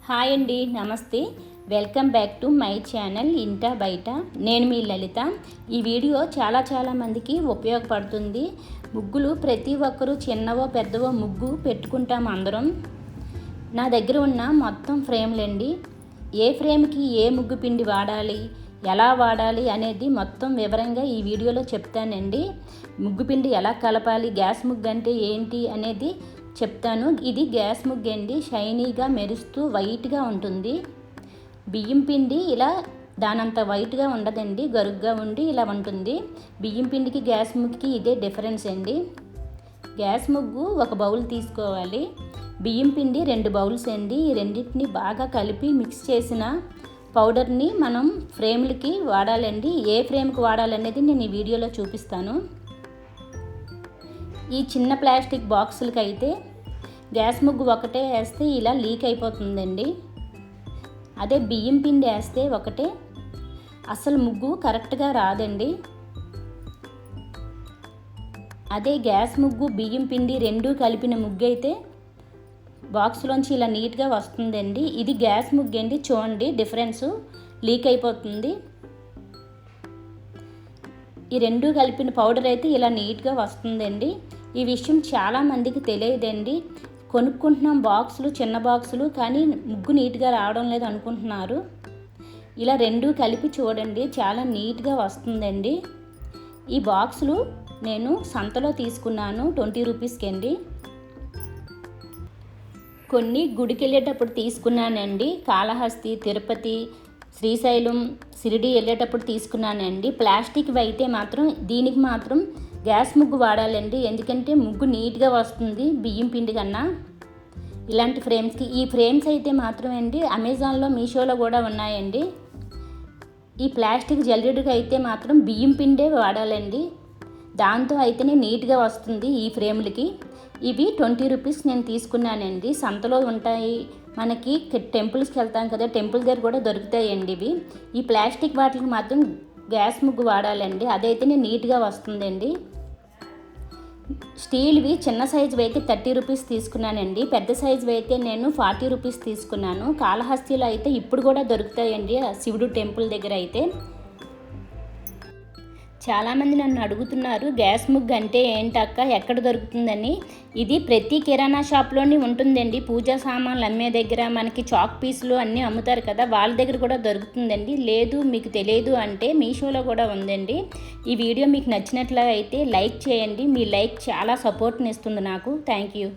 Hi అండి, నమస్తే. Welcome back to my channel ఇంటా బయట. నేను మీ లలిత. ఈ వీడియో చాలా మందికి ఉపయోగపడుతుంది. ముగ్గులు ప్రతి ఒక్కరూ చిన్నవో పెద్దవో ముగ్గు పెట్టుకుంటాం అందరం. నా దగ్గర ఉన్న మొత్తం ఫ్రేమ్లండి. ఏ ఫ్రేమ్కి ఏ ముగ్గు పిండి వాడాలి, ఎలా వాడాలి అనేది మొత్తం వివరంగా ఈ వీడియోలో చెప్తానండి. ముగ్గు పిండి ఎలా కలపాలి, గ్యాస్ ముగ్గు అంటే ఏంటి అనేది చెప్తాను. ఇది గ్యాస్ ముగ్గు అండి. షైనీగా మెరుస్తూ వైట్గా ఉంటుంది. బియ్యం పిండి ఇలా దానంత వైట్గా ఉండదండి, గరుగ్గా ఉండి ఇలా ఉంటుంది. బియ్యం పిండికి గ్యాస్ ముగ్గుకి ఇదే డిఫరెన్స్ అండి. గ్యాస్ ముగ్గు ఒక బౌల్ తీసుకోవాలి. బియ్యం పిండి 2 బౌల్స్ అండి. ఈ రెండింటిని బాగా కలిపి మిక్స్ చేసిన పౌడర్ని మనం ఫ్రేమ్లకి వాడాలండి. ఏ ఫ్రేమ్కి వాడాలనేది నేను ఈ వీడియోలో చూపిస్తాను. ఈ చిన్న ప్లాస్టిక్ బాక్సులకి అయితే గ్యాస్ ముగ్గు ఒకటే వేస్తే ఇలా లీక్ అయిపోతుందండి. అదే బియ్యం పిండి వేస్తే ఒకటే అసలు ముగ్గు కరెక్ట్గా రాదండి. అదే గ్యాస్ ముగ్గు బియ్యం పిండి 2 కలిపిన ముగ్గు అయితే బాక్స్లోంచి ఇలా నీట్గా వస్తుందండి. ఇది గ్యాస్ ముగ్గు అండి. చూడండి డిఫరెన్సు, లీక్ అయిపోతుంది. ఈ 2 కలిపిన పౌడర్ అయితే ఇలా నీట్గా వస్తుందండి. ఈ విషయం చాలామందికి తెలియదండి. కొనుక్కుంటున్నాం బాక్సులు, చిన్న బాక్సులు, కానీ ముగ్గు నీట్గా రావడం లేదు అనుకుంటున్నారు. ఇలా 2 కలిపి చూడండి, చాలా నీట్గా వస్తుందండి. ఈ బాక్సులు నేను సంతలో తీసుకున్నాను, 20 రూపీస్కి అండి. కొన్ని గుడికి వెళ్ళేటప్పుడు తీసుకున్నానండి. కాళహస్తి, తిరుపతి, శ్రీశైలం, షిరిడి వెళ్ళేటప్పుడు తీసుకున్నానండి. ప్లాస్టిక్వి అయితే మాత్రం దీనికి మాత్రం గ్యాస్ ముగ్గు వాడాలండి. ఎందుకంటే ముగ్గు నీట్గా వస్తుంది బియ్యం పిండి కన్నా. ఇలాంటి ఫ్రేమ్స్కి ఈ ఫ్రేమ్స్ అయితే మాత్రం అండి అమెజాన్లో, మీషోలో కూడా ఉన్నాయండి. ఈ ప్లాస్టిక్ జల్లెడకి అయితే మాత్రం బియ్యం పిండే వాడాలండి. దాంతో అయితేనే నీట్గా వస్తుంది ఈ ఫ్రేమ్లకి. ఇవి 20 రూపీస్ నేను తీసుకున్నానండి. సంతలో ఉంటాయి, మనకి టెంపుల్స్కి వెళ్తాం కదా, టెంపుల్ దగ్గర కూడా దొరుకుతాయండి ఇవి. ఈ ప్లాస్టిక్ వాటికి మాత్రం గ్యాస్ ముగ్గు వాడాలండి. అదైతేనే నీట్గా వస్తుందండి. స్టీల్వి చిన్న సైజువి అయితే 30 రూపీస్ తీసుకున్నానండి. పెద్ద సైజువి అయితే నేను 40 రూపీస్ తీసుకున్నాను. కాళహస్తిలో అయితే ఇప్పుడు కూడా దొరుకుతాయండి, శివుడు టెంపుల్ దగ్గర అయితే. చాలామంది నన్ను అడుగుతున్నారు గ్యాస్ ముగ్గు అంటే ఏంటక్క, ఎక్కడ దొరుకుతుందని. ఇది ప్రతి కిరాణా షాప్లోని ఉంటుందండి. పూజా సామాన్లు అమ్మే దగ్గర, మనకి చాక్ పీసులు అన్నీ అమ్ముతారు కదా, వాళ్ళ దగ్గర కూడా దొరుకుతుందండి. లేదు మీకు తెలియదు అంటే మీషోలో కూడా ఉందండి. ఈ వీడియో మీకు నచ్చినట్లయితే లైక్ చేయండి. మీ లైక్ చాలా సపోర్ట్ని ఇస్తుంది నాకు. Thank you.